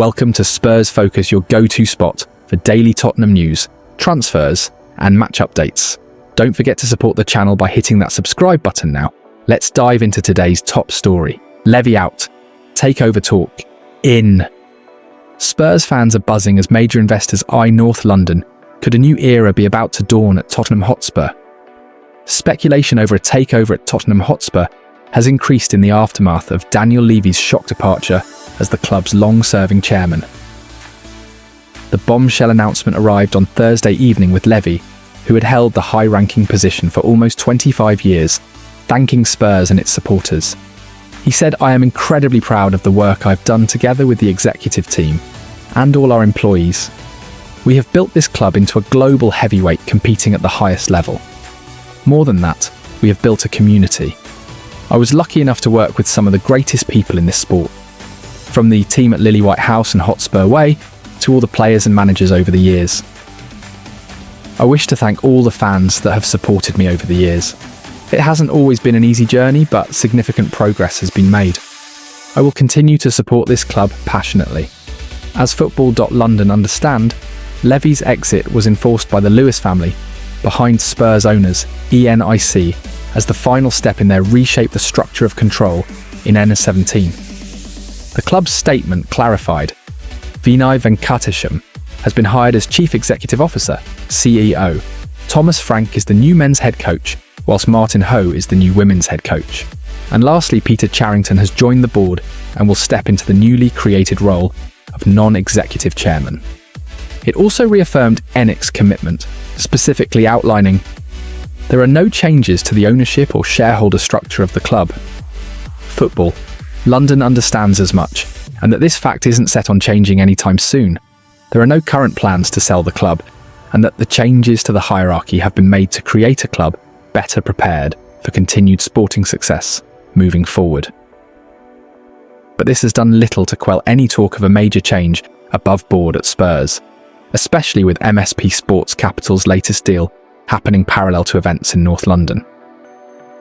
Welcome to Spurs Focus, your go-to spot for daily Tottenham news, transfers, and match updates. Don't forget to support the channel by hitting that subscribe button now. Let's dive into today's top story. Levy out. Takeover talk in. Spurs fans are buzzing as major investors eye North London. Could a new era be about to dawn at Tottenham Hotspur? Speculation over a takeover at Tottenham Hotspur has increased in the aftermath of Daniel Levy's shock departure as the club's long-serving chairman. The bombshell announcement arrived on Thursday evening with Levy, who had held the high-ranking position for almost 25 years, thanking Spurs and its supporters. He said, "I am incredibly proud of the work I've done together with the executive team and all our employees. We have built this club into a global heavyweight competing at the highest level. More than that, we have built a community. I was lucky enough to work with some of the greatest people in this sport, from the team at Lilywhites House and Hotspur Way to all the players and managers over the years. I wish to thank all the fans that have supported me over the years. It hasn't always been an easy journey, but significant progress has been made. I will continue to support this club passionately." As Football.London understand, Levy's exit was enforced by the Lewis family, behind Spurs owners ENIC, as the final step in their reshape the structure of control in NS17. The club's statement clarified, Vinay Venkatesham has been hired as Chief Executive Officer, CEO. Thomas Frank is the new men's head coach, whilst Martin Ho is the new women's head coach. And lastly, Peter Charrington has joined the board and will step into the newly created role of non-executive chairman. It also reaffirmed ENIC's commitment, specifically outlining, "There are no changes to the ownership or shareholder structure of the club. Football. London understands as much, and that this fact isn't set on changing anytime soon. There are no current plans to sell the club, and that the changes to the hierarchy have been made to create a club better prepared for continued sporting success moving forward." But this has done little to quell any talk of a major change above board at Spurs, especially with MSP Sports Capital's latest deal happening parallel to events in North London.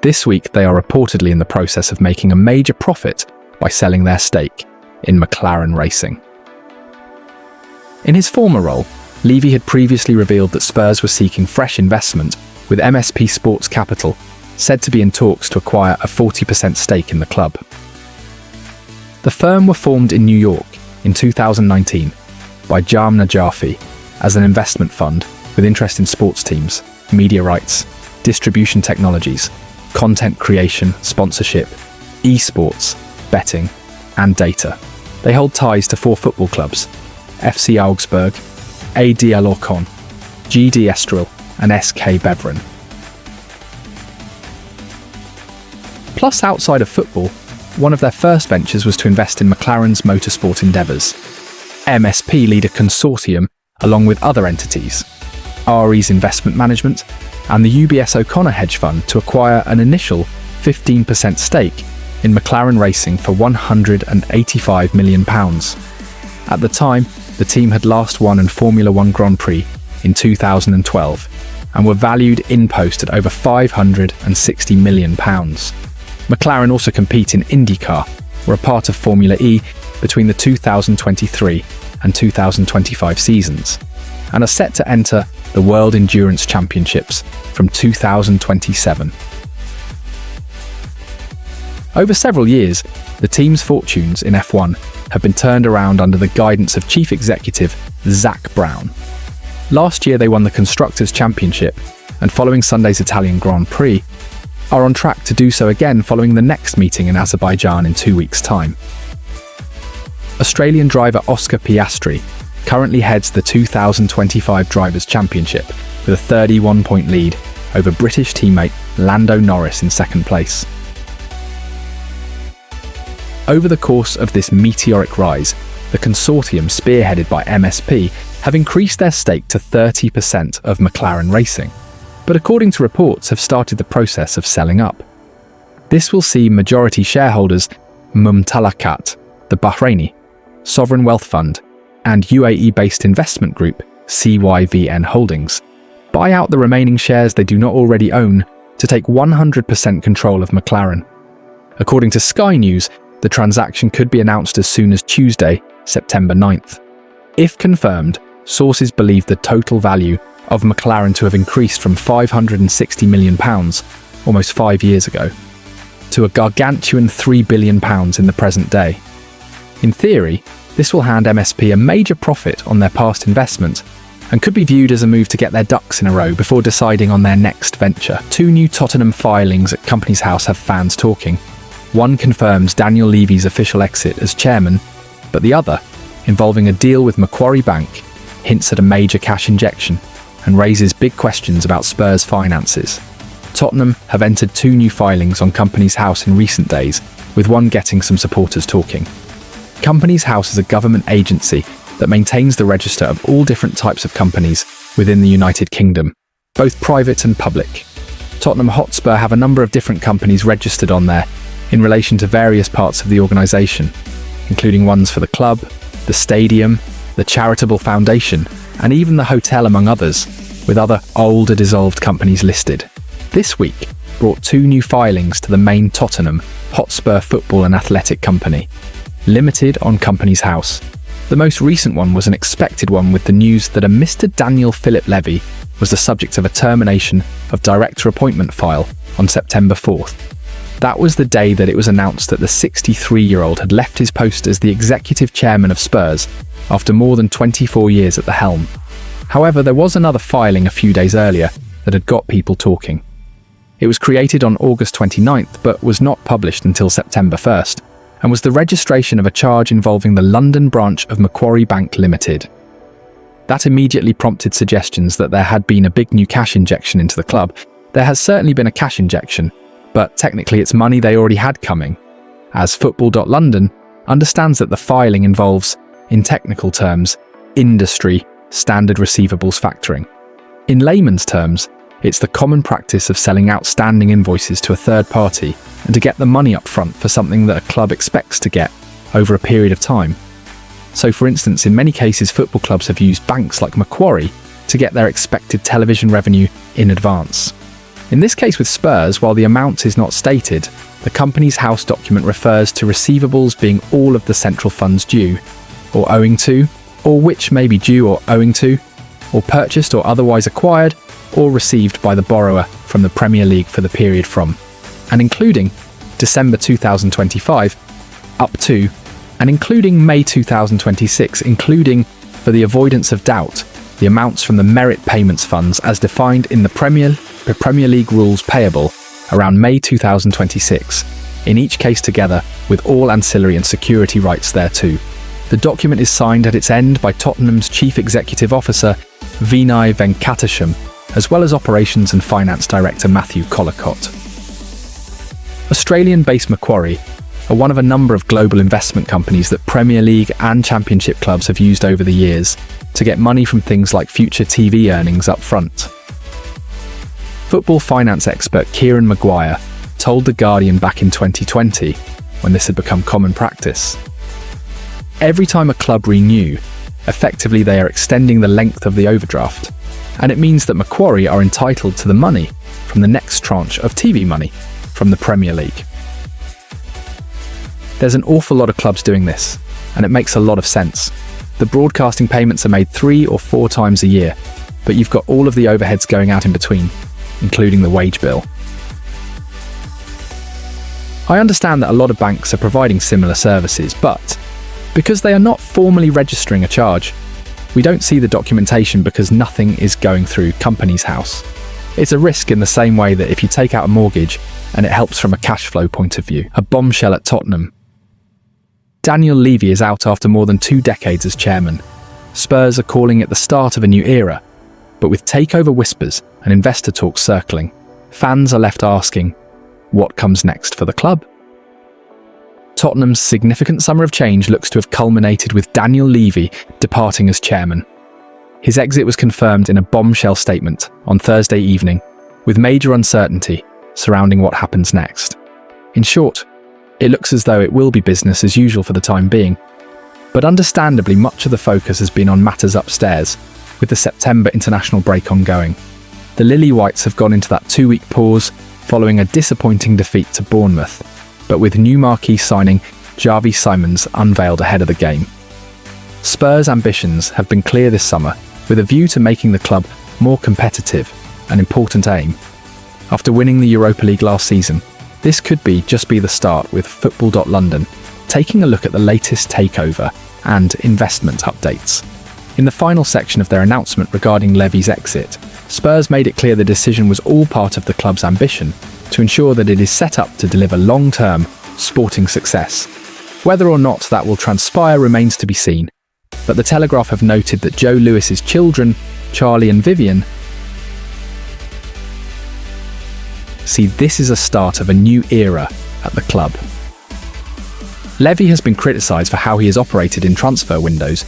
This week, they are reportedly in the process of making a major profit by selling their stake in McLaren Racing. In his former role, Levy had previously revealed that Spurs were seeking fresh investment, with MSP Sports Capital said to be in talks to acquire a 40% stake in the club. The firm were formed in New York in 2019 by Jamna Jafi as an investment fund with interest in sports teams, media rights, distribution technologies, content creation, sponsorship, esports, betting, and data. They hold ties to 4 football clubs: FC Augsburg, AD Alorcon, GD Estoril, and SK Beveren. Plus, outside of football, one of their first ventures was to invest in McLaren's motorsport endeavours. MSP lead a consortium along with other entities, RE's investment management, and the UBS O'Connor hedge fund to acquire an initial 15% stake in McLaren Racing for £185 million. At the time, the team had last won in Formula One Grand Prix in 2012 and were valued in post at over £560 million. McLaren also compete in IndyCar, were a part of Formula E between the 2023 and 2025 seasons, and are set to enter the World Endurance Championships from 2027. Over several years, the team's fortunes in F1 have been turned around under the guidance of Chief Executive Zak Brown. Last year they won the Constructors' Championship, and following Sunday's Italian Grand Prix, are on track to do so again following the next meeting in Azerbaijan in 2 weeks' time. Australian driver Oscar Piastri currently heads the 2025 Drivers' Championship with a 31-point lead over British teammate Lando Norris in second place. Over the course of this meteoric rise, the consortium spearheaded by MSP have increased their stake to 30% of McLaren Racing, but according to reports have started the process of selling up. This will see majority shareholders Mumtalakat, the Bahraini sovereign wealth fund, and UAE-based investment group CYVN Holdings buy out the remaining shares they do not already own to take 100% control of McLaren. According to Sky News, The transaction could be announced as soon as Tuesday, September 9th. If confirmed, sources believe the total value of McLaren to have increased from £560 million, almost 5 years ago, to a gargantuan £3 billion in the present day. In theory, this will hand MSP a major profit on their past investment and could be viewed as a move to get their ducks in a row before deciding on their next venture. 2 new Tottenham filings at Companies House have fans talking. One confirms Daniel Levy's official exit as chairman, but the other, involving a deal with Macquarie Bank, hints at a major cash injection and raises big questions about Spurs' finances. Tottenham have entered 2 new filings on Companies House in recent days, with one getting some supporters talking. Companies House is a government agency that maintains the register of all different types of companies within the United Kingdom, both private and public. Tottenham Hotspur have a number of different companies registered on there in relation to various parts of the organisation, including ones for the club, the stadium, the charitable foundation, and even the hotel, among others, with other older dissolved companies listed. This week brought 2 new filings to the main Tottenham Hotspur Football and Athletic Company, limited on Companies House. The most recent one was an expected one, with the news that a Mr. Daniel Philip Levy was the subject of a termination of director appointment file on September 4th. That was the day that it was announced that the 63-year-old had left his post as the executive chairman of Spurs after more than 24 years at the helm. However, there was another filing a few days earlier that had got people talking. It was created on August 29th but was not published until September 1st, and was the registration of a charge involving the London branch of Macquarie Bank Limited. That immediately prompted suggestions that there had been a big new cash injection into the club. There has certainly been a cash injection, but technically it's money they already had coming, as Football.London understands that the filing involves, in technical terms, industry standard receivables factoring. In layman's terms, it's the common practice of selling outstanding invoices to a third party and to get the money up front for something that a club expects to get over a period of time. So, for instance, in many cases, football clubs have used banks like Macquarie to get their expected television revenue in advance. In this case with Spurs, while the amount is not stated, the Companies House document refers to receivables being all of the central funds due, or owing to, or which may be due or owing to, or purchased or otherwise acquired, or received by the borrower from the Premier League for the period from, and including December 2025 up to, and including May 2026, including, for the avoidance of doubt, the amounts from the merit payments funds as defined in the Premier League rules payable around May 2026, in each case together with all ancillary and security rights thereto. The document is signed at its end by Tottenham's Chief Executive Officer Vinay Venkatesham, as well as Operations and Finance Director Matthew Collicott. Australian-based Macquarie are one of a number of global investment companies that Premier League and Championship clubs have used over the years to get money from things like future TV earnings up front. Football finance expert Kieran Maguire told The Guardian back in 2020, when this had become common practice. Every time a club renew, effectively they are extending the length of the overdraft, and it means that Macquarie are entitled to the money from the next tranche of TV money from the Premier League. There's an awful lot of clubs doing this, and it makes a lot of sense. The broadcasting payments are made 3 or 4 times a year, but you've got all of the overheads going out in between, including the wage bill. I understand that a lot of banks are providing similar services, but because they are not formally registering a charge, we don't see the documentation because nothing is going through Companies House. It's a risk in the same way that if you take out a mortgage and it helps from a cash flow point of view. A bombshell at Tottenham. Daniel Levy is out after more than 2 decades as chairman. Spurs are calling it the start of a new era, but with takeover whispers and investor talks circling, fans are left asking, what comes next for the club? Tottenham's significant summer of change looks to have culminated with Daniel Levy departing as chairman. His exit was confirmed in a bombshell statement on Thursday evening, with major uncertainty surrounding what happens next. In short, it looks as though it will be business as usual for the time being, but understandably much of the focus has been on matters upstairs, with the September international break ongoing. The Lilywhites have gone into that 2-week pause following a disappointing defeat to Bournemouth, but with new marquee signing Xavi Simons unveiled ahead of the game. Spurs' ambitions have been clear this summer, with a view to making the club more competitive, an important aim. After winning the Europa League last season, this could just be the start, with Football.London taking a look at the latest takeover and investment updates. In the final section of their announcement regarding Levy's exit, Spurs made it clear the decision was all part of the club's ambition to ensure that it is set up to deliver long-term sporting success. Whether or not that will transpire remains to be seen, but the Telegraph have noted that Joe Lewis's children, Charlie and Vivian, see this as a start of a new era at the club. Levy has been criticised for how he has operated in transfer windows,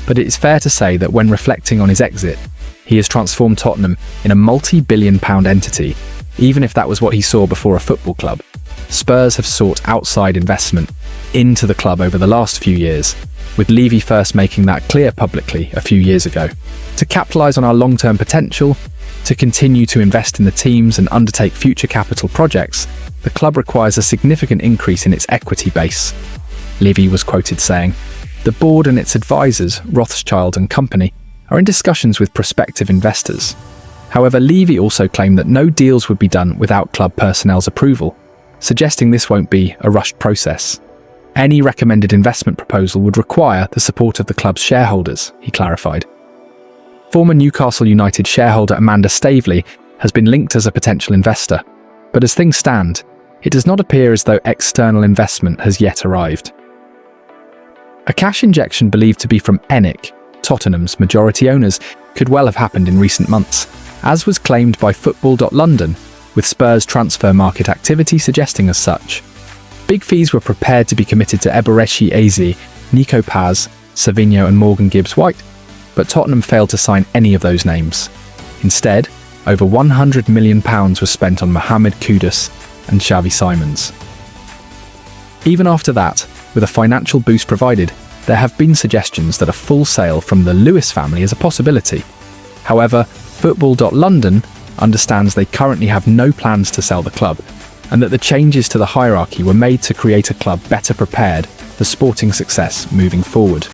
but it is fair to say that when reflecting on his exit, he has transformed Tottenham in a multi-billion-pound entity, even if that was what he saw before a football club. Spurs have sought outside investment into the club over the last few years, with Levy first making that clear publicly a few years ago. To capitalise on our long-term potential, to continue to invest in the teams and undertake future capital projects, the club requires a significant increase in its equity base. Levy was quoted saying, "The board and its advisors, Rothschild and Company, are in discussions with prospective investors." However, Levy also claimed that no deals would be done without club personnel's approval, suggesting this won't be a rushed process. Any recommended investment proposal would require the support of the club's shareholders, he clarified. Former Newcastle United shareholder Amanda Staveley has been linked as a potential investor, but as things stand, it does not appear as though external investment has yet arrived. A cash injection believed to be from ENIC, Tottenham's majority owners, could well have happened in recent months, as was claimed by Football.London, with Spurs transfer market activity suggesting as such. Big fees were prepared to be committed to Eberechi Eze, Nico Paz, Savinho and Morgan Gibbs-White, but Tottenham failed to sign any of those names. Instead, over £100 million was spent on Mohamed Kudus and Xavi Simons. Even after that, with a financial boost provided, there have been suggestions that a full sale from the Lewis family is a possibility. However, Football.London understands they currently have no plans to sell the club, and that the changes to the hierarchy were made to create a club better prepared for sporting success moving forward.